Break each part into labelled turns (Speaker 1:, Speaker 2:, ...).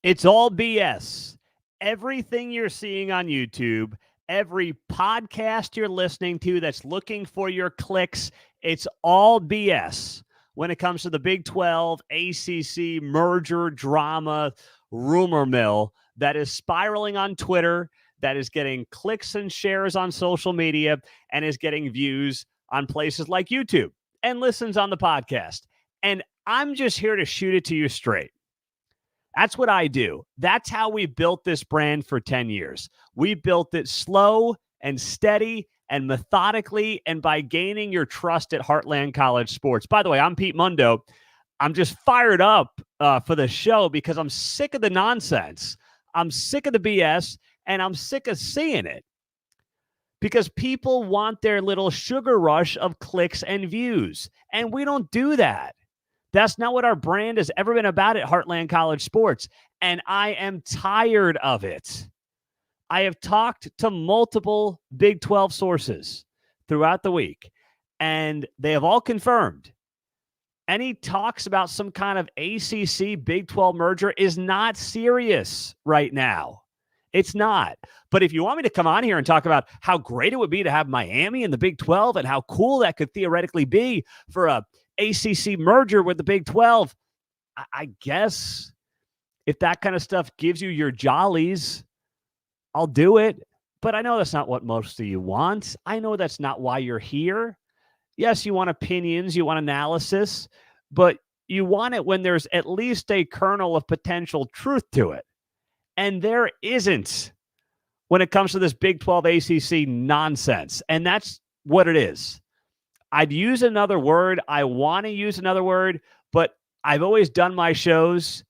Speaker 1: It's all BS. Everything you're seeing on YouTube, every podcast you're listening to that's looking for your clicks, it's all BS when it comes to the Big 12, ACC merger drama, rumor mill that is spiraling on Twitter, that is getting clicks and shares on social media, and is getting views on places like YouTube and listens on the podcast. And I'm just here to shoot it to you straight. That's what I do. That's how we built this brand for 10 years. We built it slow and steady and methodically and by gaining your trust at Heartland College Sports. By the way, I'm Pete Mundo. I'm just fired up for the show because I'm sick of the nonsense. I'm sick of the BS, and I'm sick of seeing it because people want their little sugar rush of clicks and views, and we don't do that. That's not what our brand has ever been about at Heartland College Sports, and I am tired of it. I have talked to multiple Big 12 sources throughout the week, and they have all confirmed any talks about some kind of ACC Big 12 merger is not serious right now. It's not. But if you want me to come on here and talk about how great it would be to have Miami in the Big 12 and how cool that could theoretically be for a ACC merger with the Big 12, I guess if that kind of stuff gives you your jollies, I'll do it. But I know that's not what most of you want. I know that's not why you're here. Yes, you want opinions, you want analysis, but you want it when there's at least a kernel of potential truth to it. And there isn't when it comes to this Big 12 ACC nonsense. And that's what it is. I'd use another word. I want to use another word, but I've always done my shows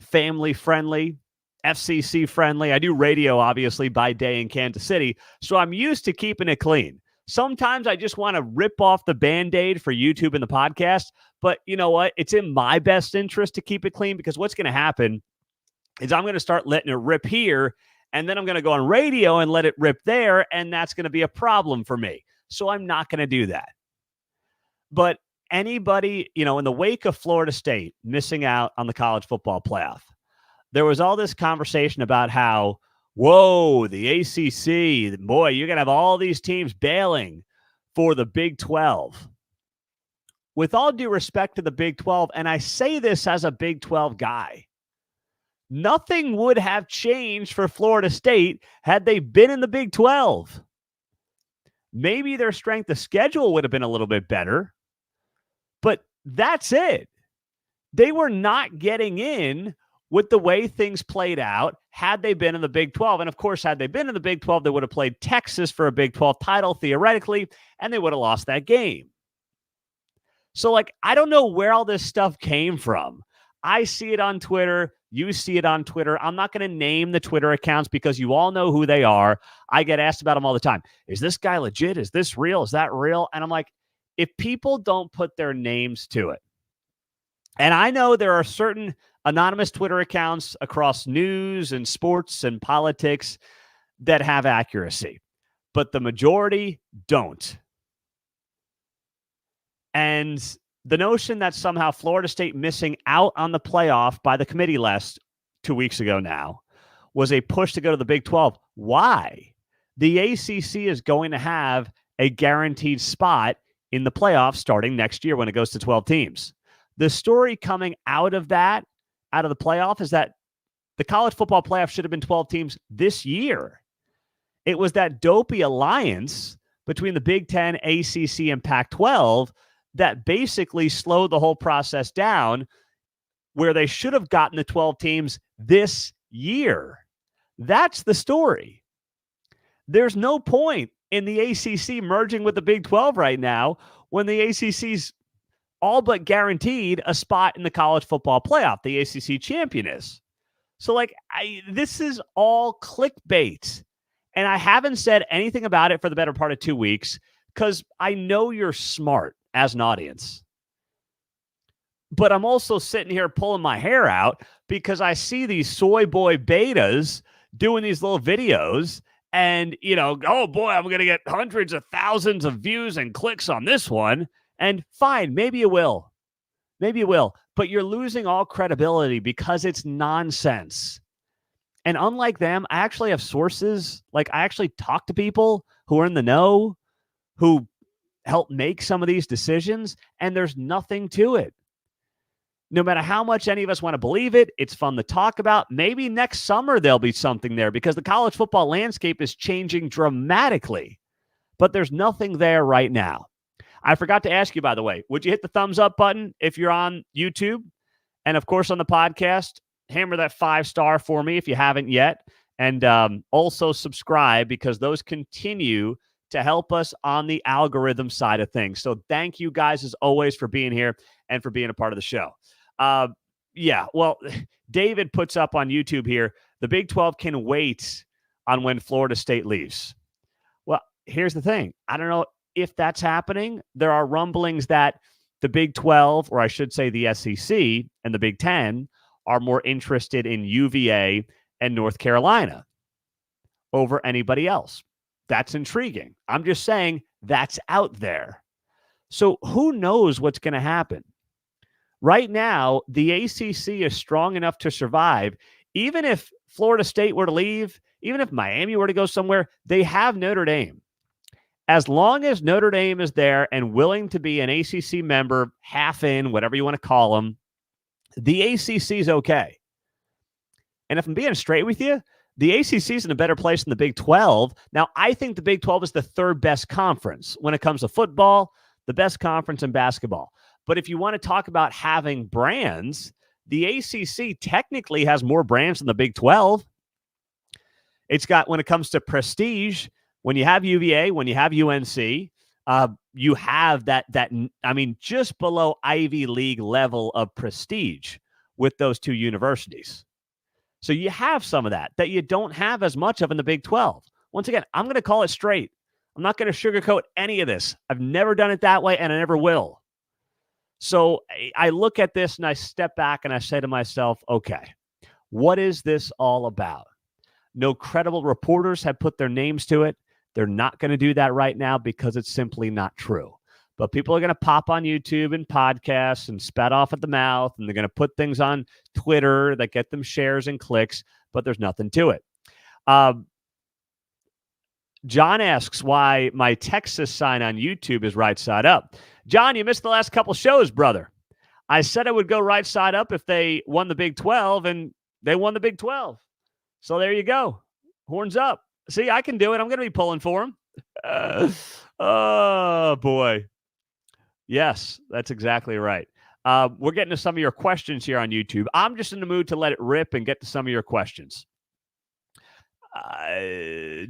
Speaker 1: family friendly, FCC friendly. I do radio, obviously, by day in Kansas City. So I'm used to keeping it clean. Sometimes I just want to rip off the Band-Aid for YouTube and the podcast. But you know what? It's in my best interest to keep it clean because what's going to happen is I'm going to start letting it rip here, and then I'm going to go on radio and let it rip there, and that's going to be a problem for me. So I'm not going to do that. But anybody, in the wake of Florida State missing out on the college football playoff, there was all this conversation about how, whoa, the ACC, boy, you're going to have all these teams bailing for the Big 12. With all due respect to the Big 12, and I say this as a Big 12 guy, nothing would have changed for Florida State had they been in the Big 12. Maybe their strength of schedule would have been a little bit better, but that's it. They were not getting in with the way things played out had they been in the Big 12. And of course, had they been in the Big 12, they would have played Texas for a Big 12 title theoretically, and they would have lost that game. So, I don't know where all this stuff came from. I see it on Twitter. You see it on Twitter. I'm not going to name the Twitter accounts because you all know who they are. I get asked about them all the time. Is this guy legit? Is this real? Is that real? And I'm like, if people don't put their names to it, and I know there are certain anonymous Twitter accounts across news and sports and politics that have accuracy, but the majority don't. And the notion that somehow Florida State missing out on the playoff by the committee last 2 weeks ago now was a push to go to the Big 12. Why? The ACC is going to have a guaranteed spot in the playoffs starting next year when it goes to 12 teams. The story coming out of the playoff, is that the college football playoff should have been 12 teams this year. It was that dopey alliance between the Big Ten, ACC, and Pac-12 that basically slowed the whole process down, where they should have gotten the 12 teams this year. That's the story. There's no point in the ACC merging with the Big 12 right now when the ACC's all but guaranteed a spot in the college football playoff. The ACC champion is. So, this is all clickbait. And I haven't said anything about it for the better part of 2 weeks because I know you're smart as an audience. But I'm also sitting here pulling my hair out because I see these soy boy betas doing these little videos and, oh boy, I'm going to get hundreds of thousands of views and clicks on this one. And fine, maybe you will. Maybe you will, but you're losing all credibility because it's nonsense. And unlike them, I actually have sources. Like, I actually talk to people who are in the know, who help make some of these decisions, and there's nothing to it. No matter how much any of us want to believe it, it's fun to talk about. Maybe next summer there'll be something there because the college football landscape is changing dramatically, but there's nothing there right now. I forgot to ask you, by the way, would you hit the thumbs up button if you're on YouTube? And of course, on the podcast, hammer that 5-star for me if you haven't yet. And also subscribe, because those continue to help us on the algorithm side of things. So thank you guys, as always, for being here and for being a part of the show. Yeah, well, David puts up on YouTube here, the Big 12 can wait on when Florida State leaves. Well, here's the thing. I don't know if that's happening. There are rumblings that the Big 12, or I should say the SEC and the Big 10, are more interested in UVA and North Carolina over anybody else. That's intriguing. I'm just saying that's out there. So who knows what's going to happen? Right now, the ACC is strong enough to survive. Even if Florida State were to leave, even if Miami were to go somewhere, they have Notre Dame. As long as Notre Dame is there and willing to be an ACC member, half in, whatever you want to call them, the ACC is okay. And if I'm being straight with you, the ACC is in a better place than the Big 12. Now, I think the Big 12 is the third best conference when it comes to football, the best conference in basketball. But if you want to talk about having brands, the ACC technically has more brands than the Big 12. It's got, when it comes to prestige, when you have UVA, when you have UNC, you have that, I mean, just below Ivy League level of prestige with those two universities. So you have some of that you don't have as much of in the Big 12. Once again, I'm going to call it straight. I'm not going to sugarcoat any of this. I've never done it that way, and I never will. So I look at this and I step back and I say to myself, okay, what is this all about? No credible reporters have put their names to it. They're not going to do that right now because it's simply not true. But people are going to pop on YouTube and podcasts and spat off at the mouth, and they're going to put things on Twitter that get them shares and clicks, but there's nothing to it. John asks why my Texas sign on YouTube is right side up. John, you missed the last couple shows, brother. I said I would go right side up if they won the Big 12, and they won the Big 12. So there you go. Horns up. See, I can do it. I'm going to be pulling for them. Oh, boy. Yes, that's exactly right. We're getting to some of your questions here on YouTube. I'm just in the mood to let it rip and get to some of your questions.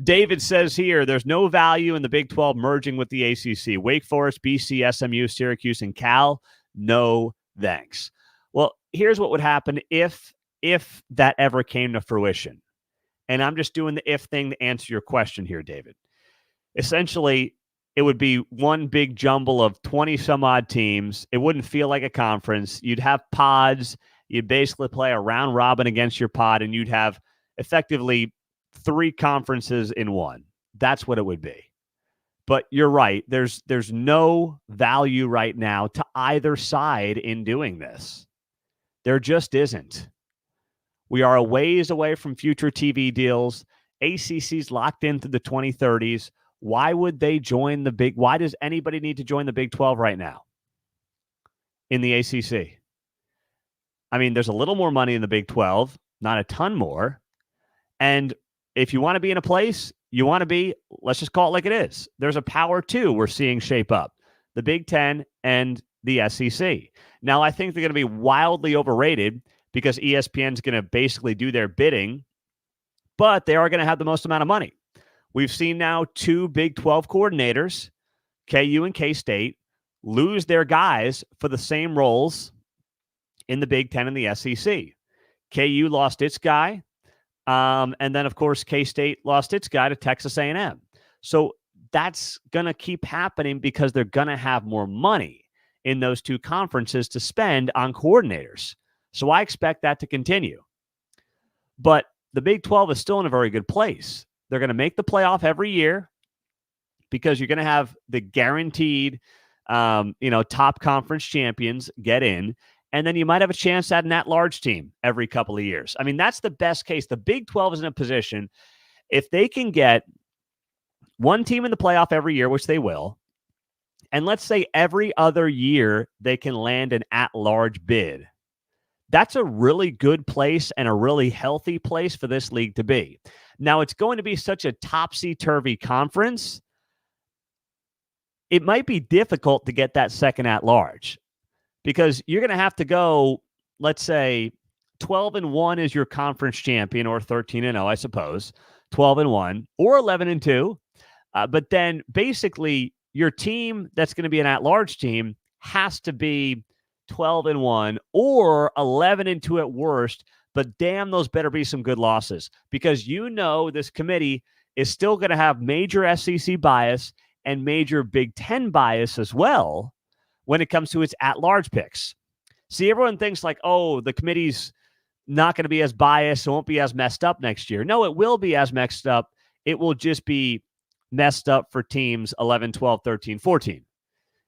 Speaker 1: David says here, there's no value in the Big 12 merging with the ACC. Wake Forest, BC, SMU, Syracuse, and Cal, no thanks. Well, here's what would happen if that ever came to fruition. And I'm just doing the if thing to answer your question here, David. Essentially, it would be one big jumble of 20 some odd teams. It wouldn't feel like a conference. You'd have pods. You'd basically play a round robin against your pod, and you'd have effectively 3 conferences in one. That's what it would be. But you're right. There's no value right now to either side in doing this. There just isn't. We are a ways away from future TV deals. ACC's locked into the 2030s. Why would they join why does anybody need to join the Big 12 right now in the ACC? I mean, there's a little more money in the Big 12, not a ton more. And if you want to be in a place, you want to be, let's just call it like it is. There's a power two we're seeing shape up, the Big 10 and the SEC. Now, I think they're going to be wildly overrated because ESPN's going to basically do their bidding, but they are going to have the most amount of money. We've seen now 2 Big 12 coordinators, KU and K-State, lose their guys for the same roles in the Big 10 and the SEC. KU lost its guy, and then, of course, K-State lost its guy to Texas A&M. So that's going to keep happening because they're going to have more money in those 2 conferences to spend on coordinators. So I expect that to continue. But the Big 12 is still in a very good place. They're going to make the playoff every year because you're going to have the guaranteed top conference champions get in, and then you might have a chance at an at-large team every couple of years. I mean, that's the best case. The Big 12 is in a position, if they can get one team in the playoff every year, which they will, and let's say every other year they can land an at-large bid, that's a really good place and a really healthy place for this league to be. Now, it's going to be such a topsy-turvy conference, it might be difficult to get that second at-large because you're going to have to go, let's say, 12-1 is your conference champion, or 13-0, I suppose, 12-1 or 11-2. But then basically your team that's going to be an at-large team has to be 12-1 or 11-2 at worst. But damn, those better be some good losses, because this committee is still going to have major SEC bias and major Big Ten bias as well when it comes to its at-large picks. See, everyone thinks like, oh, the committee's not going to be as biased, it won't be as messed up next year. No, it will be as messed up. It will just be messed up for teams 11, 12, 13, 14.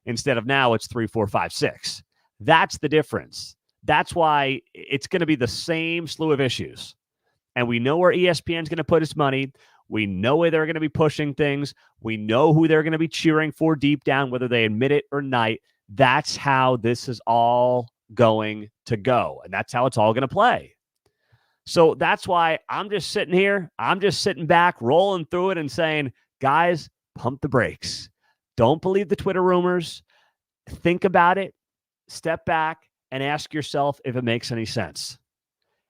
Speaker 1: Instead of now, it's 3, 4, 5, 6. That's the difference. That's why it's going to be the same slew of issues. And we know where ESPN's going to put its money. We know where they're going to be pushing things. We know who they're going to be cheering for deep down, whether they admit it or not. That's how this is all going to go. And that's how it's all going to play. So that's why I'm just sitting here. I'm just sitting back, rolling through it and saying, guys, pump the brakes. Don't believe the Twitter rumors. Think about it. Step back and ask yourself if it makes any sense.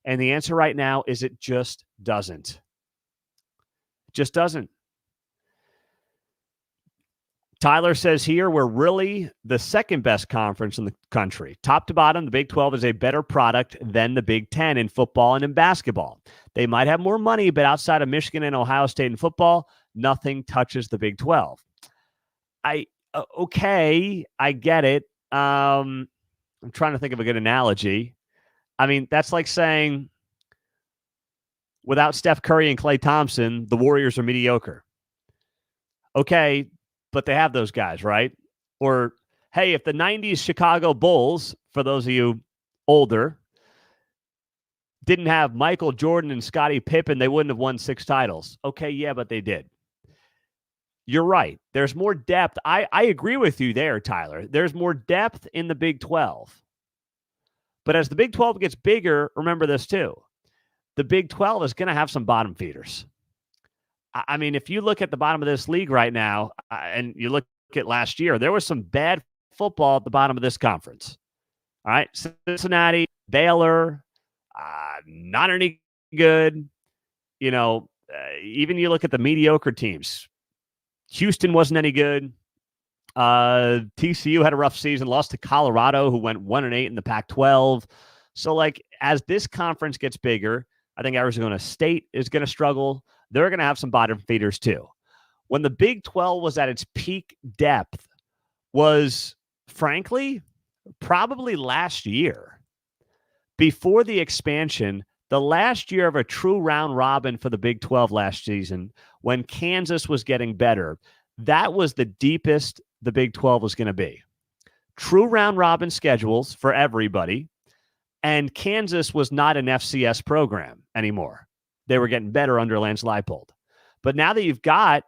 Speaker 1: And the answer right now is it just doesn't. It just doesn't. Tyler says here, we're really the second best conference in the country. Top to bottom, the Big 12 is a better product than the Big 10 in football and in basketball. They might have more money, but outside of Michigan and Ohio State in football, nothing touches the Big 12. Okay, I get it. I'm trying to think of a good analogy. I mean, that's like saying without Steph Curry and Klay Thompson, the Warriors are mediocre. Okay, but they have those guys, right? Or, hey, if the 90s Chicago Bulls, for those of you older, didn't have Michael Jordan and Scottie Pippen, they wouldn't have won 6 titles. Okay, yeah, but they did. You're right. There's more depth. I agree with you there, Tyler. There's more depth in the Big 12. But as the Big 12 gets bigger, remember this too. The Big 12 is going to have some bottom feeders. I mean, if you look at the bottom of this league right now, and you look at last year, there was some bad football at the bottom of this conference. All right, Cincinnati, Baylor, not any good. Even you look at the mediocre teams. Houston wasn't any good. TCU had a rough season, lost to Colorado, who went 1-8 in the Pac-12. So, as this conference gets bigger, I think Arizona State is going to struggle. They're going to have some bottom feeders too. When the Big 12 was at its peak depth was, frankly, probably last year. Before the expansion, the last year of a true round robin for the Big 12 last season, when Kansas was getting better, that was the deepest the Big 12 was going to be. True round robin schedules for everybody, and Kansas was not an FCS program anymore. They were getting better under Lance Leipold. But now that you've got,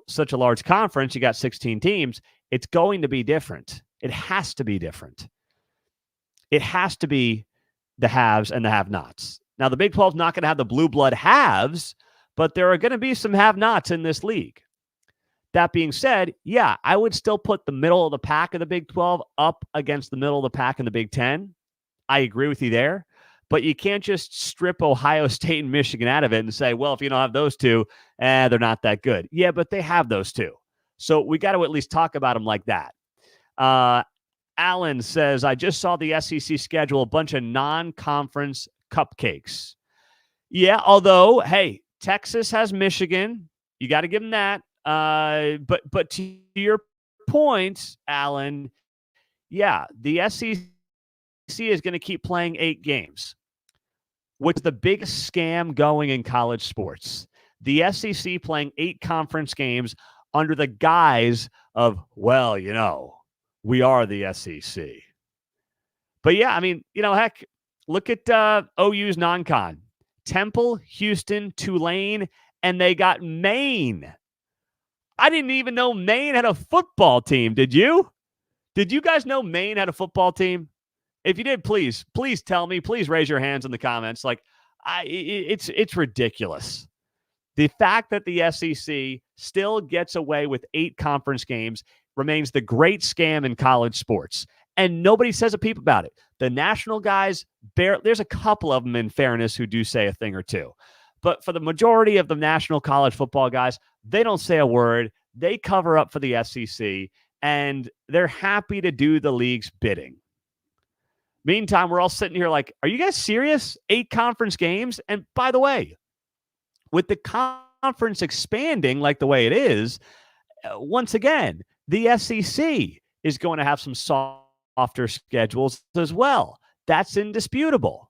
Speaker 1: such a large conference, you got 16 teams, it's going to be different. It has to be different. It has to be the haves and the have-nots. Now, the Big 12 is not going to have the blue blood haves, but there are going to be some have-nots in this league. That being said, yeah, I would still put the middle of the pack of the Big 12 up against the middle of the pack in the Big 10. I agree with you there. But you can't just strip Ohio State and Michigan out of it and say, well, if you don't have those two, they're not that good. Yeah, but they have those two. So we got to at least talk about them like that. Alan says, I just saw the SEC schedule, a bunch of non-conference cupcakes. Yeah, although, hey, Texas has Michigan. You got to give them that. But to your point, Alan, yeah, the SEC is going to keep playing 8 games, which is the biggest scam going in college sports. The SEC playing 8 conference games under the guise of, We are the SEC. But yeah, I mean, heck, look at OU's non-con. Temple, Houston, Tulane, and they got Maine. I didn't even know Maine had a football team. Did you? Did you guys know Maine had a football team? If you did, please tell me. Please raise your hands in the comments. Like, it's ridiculous. The fact that the SEC still gets away with 8 conference games remains the great scam in college sports. And nobody says a peep about it. The national guys, there's a couple of them, in fairness, who do say a thing or two. But for the majority of the national college football guys, they don't say a word. They cover up for the SEC, and they're happy to do the league's bidding. Meantime, we're all sitting here like, are you guys serious? 8 conference games? And by the way, with the conference expanding like the way it is, once again, the SEC is going to have some softer schedules as well. That's indisputable.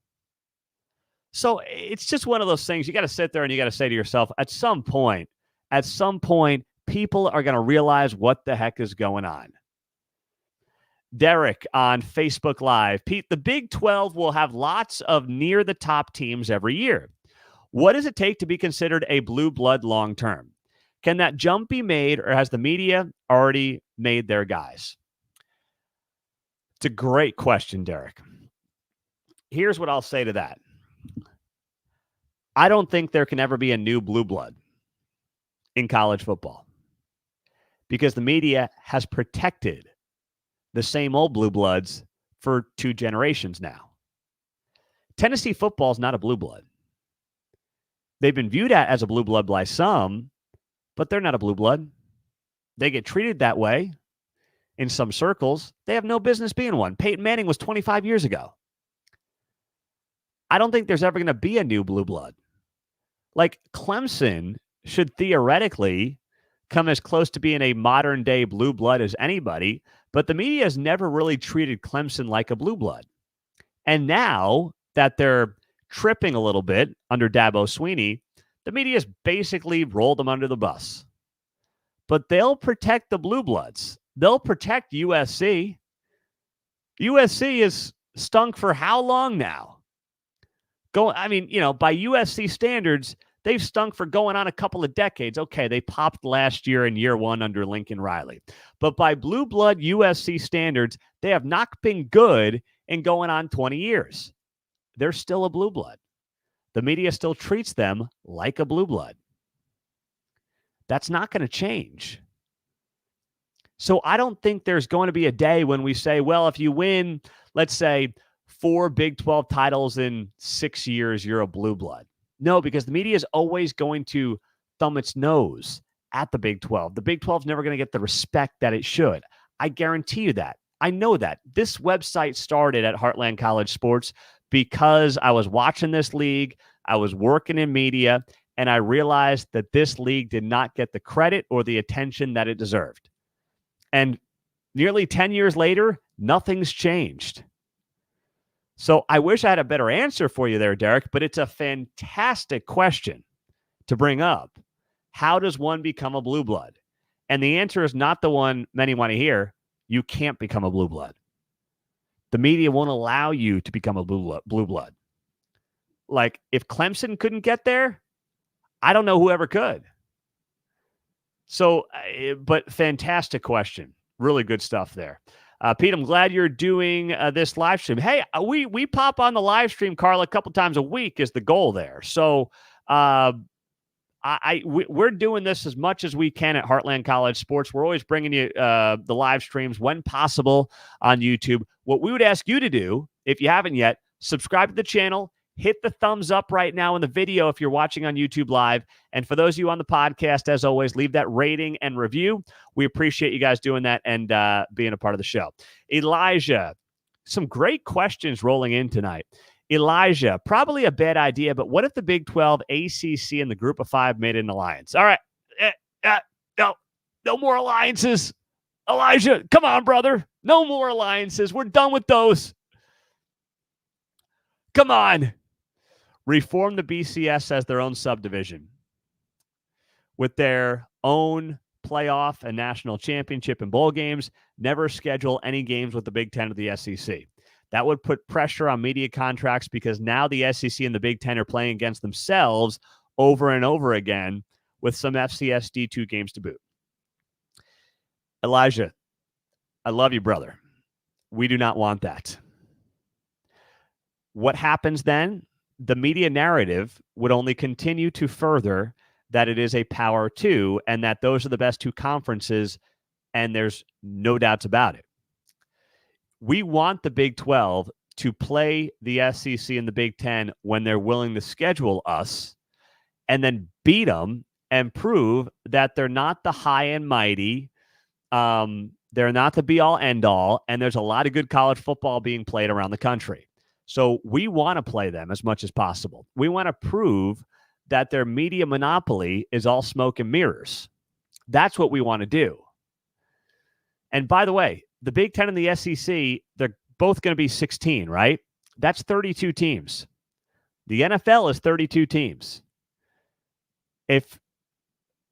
Speaker 1: So it's just one of those things. You got to sit there and you got to say to yourself, at some point, people are going to realize what the heck is going on. Derek on Facebook Live. Pete, the Big 12 will have lots of near the top teams every year. What does it take to be considered a blue blood long term? Can that jump be made, or has the media already made their guys? It's a great question, Derek. Here's what I'll say to that. I don't think there can ever be a new blue blood in college football because the media has protected the same old blue bloods for 2 generations now. Tennessee football is not a blue blood. They've been viewed as a blue blood by some, but they're not a blue blood. They get treated that way in some circles. They have no business being one. Peyton Manning was 25 years ago. I don't think there's ever going to be a new blue blood. Like, Clemson should theoretically come as close to being a modern day blue blood as anybody, but the media has never really treated Clemson like a blue blood. And now that they're tripping a little bit under Dabo Swinney, the media has basically rolled them under the bus. But they'll protect the blue bloods. They'll protect USC. USC is stunk for how long now? By USC standards, they've stunk for going on a couple of decades. Okay, they popped last year in year 1 under Lincoln Riley. But by blue blood USC standards, they have not been good in going on 20 years. They're still a blue blood. The media still treats them like a blue blood. That's not going to change. So I don't think there's going to be a day when we say, well, if you win, let's say, 4 Big 12 titles in 6 years, you're a blue blood. No, because the media is always going to thumb its nose at the Big 12. The Big 12 is never going to get the respect that it should. I guarantee you that. I know that. This website started at Heartland College Sports because I was watching this league, I was working in media, and I realized that this league did not get the credit or the attention that it deserved. And nearly 10 years later, nothing's changed. So I wish I had a better answer for you there, Derek, but it's a fantastic question to bring up. How does one become a blue blood? And the answer is not the one many want to hear. You can't become a blue blood. The media won't allow you to become a blue blood. Like, if Clemson couldn't get there, I don't know whoever could. So, but fantastic question. Really good stuff there. Pete, I'm glad you're doing this live stream. Hey, we pop on the live stream, Carl, a couple times a week is the goal there. So we're doing this as much as we can at Heartland College Sports. We're always bringing you the live streams when possible on YouTube. What we would ask you to do, if you haven't yet, subscribe to the channel. Hit the thumbs up right now in the video if you're watching on YouTube Live. And for those of you on the podcast, as always, leave that rating and review. We appreciate you guys doing that and being a part of the show. Elijah, some great questions rolling in tonight. Elijah, probably a bad idea, but what if the Big 12, ACC, and the Group of Five made an alliance? All right. No more alliances. Elijah, come on, brother. No more alliances. We're done with those. Come on. Reform the BCS as their own subdivision with their own playoff and national championship and bowl games, never schedule any games with the Big Ten or the SEC. That would put pressure on media contracts because now the SEC and the Big Ten are playing against themselves over and over again with some FCS D2 games to boot. Elijah, I love you, brother. We do not want that. What happens then? The media narrative would only continue to further that it is a power two and that those are the best two conferences, and there's no doubts about it. We want the Big 12 to play the SEC and the Big 10 when they're willing to schedule us and then beat them and prove that they're not the high and mighty. They're not the be-all, end-all, and there's a lot of good college football being played around the country. So we want to play them as much as possible. We want to prove that their media monopoly is all smoke and mirrors. That's what we want to do. And by the way, the Big Ten and the SEC, they're both going to be 16, right? That's 32 teams. The NFL is 32 teams. If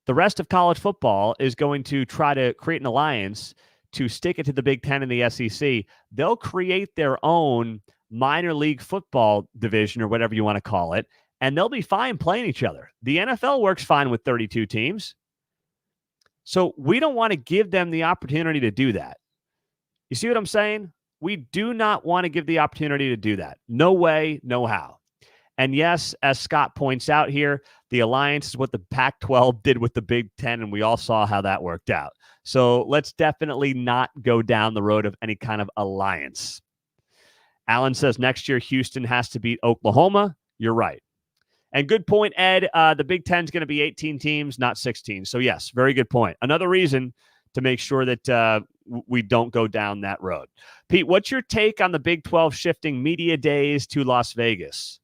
Speaker 1: the rest of college football is going to try to create an alliance to stick it to the Big Ten and the SEC, they'll create their own minor league football division or whatever you want to call it, and they'll be fine playing each other. The NFL works fine with 32 teams. So we don't want to give them the opportunity to do that. You see what I'm saying? We do not want to give the opportunity to do that. No way, no how. And yes, as Scott points out here, the alliance is what the Pac-12 did with the Big Ten, and we all saw how that worked out. So let's definitely not go down the road of any kind of alliance. Alan says next year Houston has to beat Oklahoma. You're right. And good point, Ed. The Big Ten is going to be 18 teams, not 16. So yes, very good point. Another reason to make sure that we don't go down that road. Pete, what's your take on the Big 12 shifting media days to Las Vegas?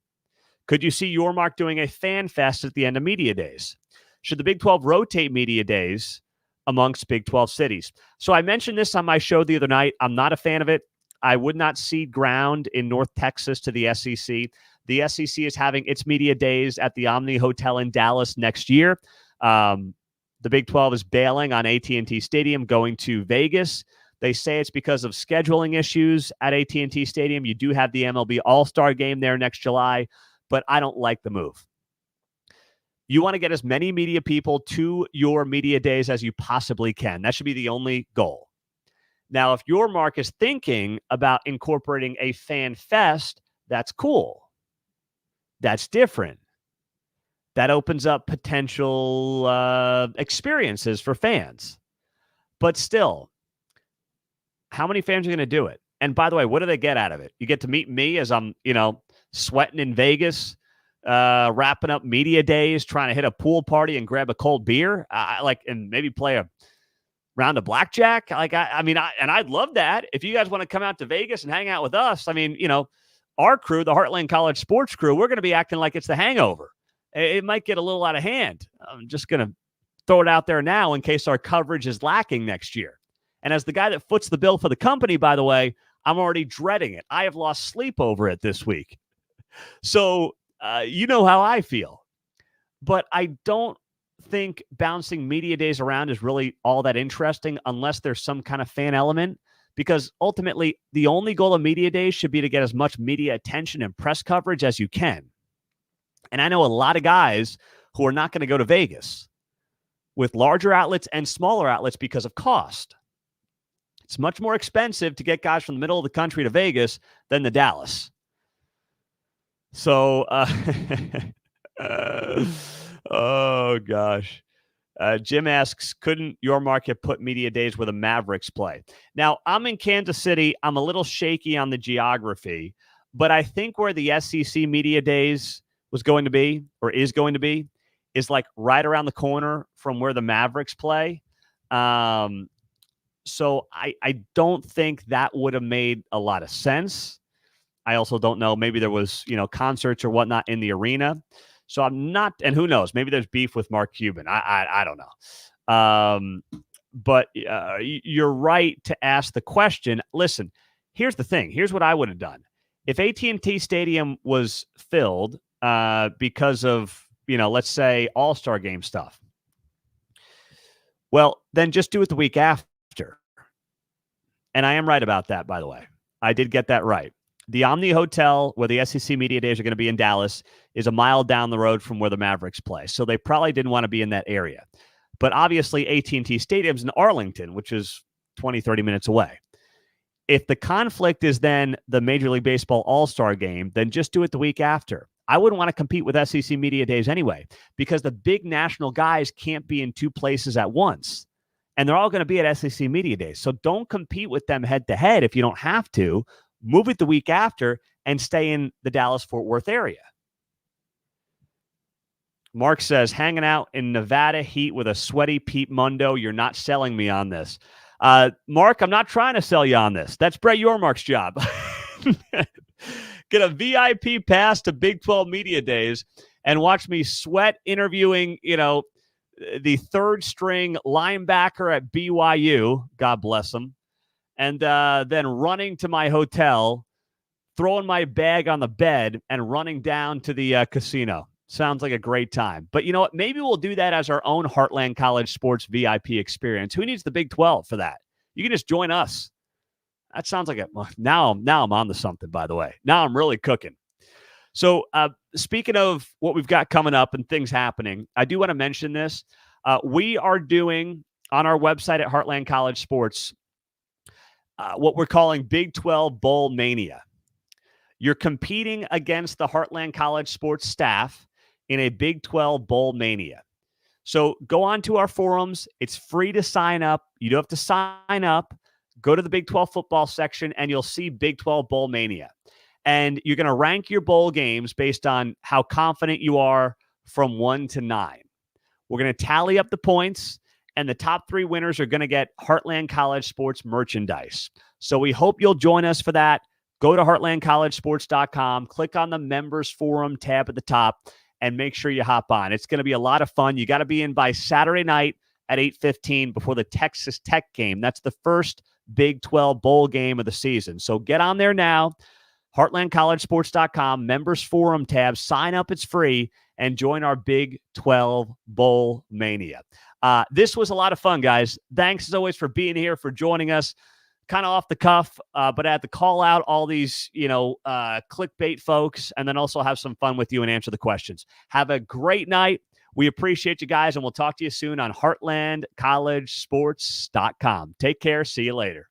Speaker 1: Could you see Yormark doing a fan fest at the end of media days? Should the Big 12 rotate media days amongst Big 12 cities? So I mentioned this on my show the other night. I'm not a fan of it. I would not cede ground in North Texas to the SEC. The SEC is having its media days at the Omni Hotel in Dallas next year. The Big 12 is bailing on AT&T Stadium, going to Vegas. They say it's because of scheduling issues at AT&T Stadium. You do have the MLB All-Star Game there next July, but I don't like the move. You want to get as many media people to your media days as you possibly can. That should be the only goal. Now, if Yormark is thinking about incorporating a fan fest, that's cool. That's different. That opens up potential experiences for fans. But still, how many fans are going to do it? And by the way, what do they get out of it? You get to meet me as I'm, sweating in Vegas, wrapping up media days, trying to hit a pool party and grab a cold beer, and maybe play a round of blackjack. I'd love that. If you guys want to come out to Vegas and hang out with us, our crew, the Heartland College Sports Crew, we're going to be acting like it's the Hangover. It might get a little out of hand. I'm just going to throw it out there now in case our coverage is lacking next year. And as the guy that foots the bill for the company, by the way, I'm already dreading it. I have lost sleep over it this week. So you know how I feel. But I don't think bouncing media days around is really all that interesting unless there's some kind of fan element. Because ultimately, the only goal of media days should be to get as much media attention and press coverage as you can. And I know a lot of guys who are not going to go to Vegas with larger outlets and smaller outlets because of cost. It's much more expensive to get guys from the middle of the country to Vegas than to Dallas. So, oh gosh. Jim asks, couldn't Yormark have put media days where the Mavericks play? Now, I'm in Kansas City. I'm a little shaky on the geography, but I think where the SEC media days was going to be or is going to be is like right around the corner from where the Mavericks play. So I don't think that would have made a lot of sense. I also don't know. Maybe there was, concerts or whatnot in the arena. So I'm not, and who knows? Maybe there's beef with Mark Cuban. I don't know. But you're right to ask the question. Listen, here's the thing. Here's what I would have done. If AT&T Stadium was filled because of, let's say All-Star Game stuff, Well, then just do it the week after. And I am right about that, by the way. I did get that right. The Omni Hotel, where the SEC Media Days are going to be in Dallas, is a mile down the road from where the Mavericks play. So they probably didn't want to be in that area. But obviously, AT&T Stadium's in Arlington, which is 20, 30 minutes away. If the conflict is then the Major League Baseball All-Star game, then just do it the week after. I wouldn't want to compete with SEC Media Days anyway, because the big national guys can't be in two places at once. And they're all going to be at SEC Media Days. So don't compete with them head-to-head if you don't have to. Move it the week after and stay in the Dallas-Fort Worth area. Mark says, hanging out in Nevada heat with a sweaty Pete Mundo. You're not selling me on this. Mark, I'm not trying to sell you on this. That's Brett Yormark's job. Get a VIP pass to Big 12 Media Days and watch me sweat interviewing, the third string linebacker at BYU. God bless him. And then running to my hotel, throwing my bag on the bed, and running down to the casino. Sounds like a great time. But you know what? Maybe we'll do that as our own Heartland College Sports VIP experience. Who needs the Big 12 for that? You can just join us. That sounds like it. Well, now I'm on to something, by the way. Now I'm really cooking. So speaking of what we've got coming up and things happening, I do want to mention this. We are doing on our website at Heartland College Sports what we're calling Big 12 Bowl Mania. You're competing against the Heartland College Sports staff in a Big 12 Bowl Mania. So go on to our forums. It's free to sign up. You don't have to sign up. Go to the Big 12 football section, and you'll see Big 12 Bowl Mania. And you're going to rank your bowl games based on how confident you are from 1 to 9. We're going to tally up the points, and the top 3 winners are going to get Heartland College Sports merchandise. So we hope you'll join us for that. Go to heartlandcollegesports.com, click on the members forum tab at the top, and make sure you hop on. It's going to be a lot of fun. You got to be in by Saturday night at 8:15 before the Texas Tech game. That's the first Big 12 bowl game of the season. So get on there now, heartlandcollegesports.com, members forum tab, sign up, it's free, and join our Big 12 Bowl Mania. This was a lot of fun, guys. Thanks as always for being here, for joining us. Kind of off the cuff, but I had to call out all these, clickbait folks, and then also have some fun with you and answer the questions. Have a great night. We appreciate you guys, and we'll talk to you soon on heartlandcollegesports.com. Take care. See you later.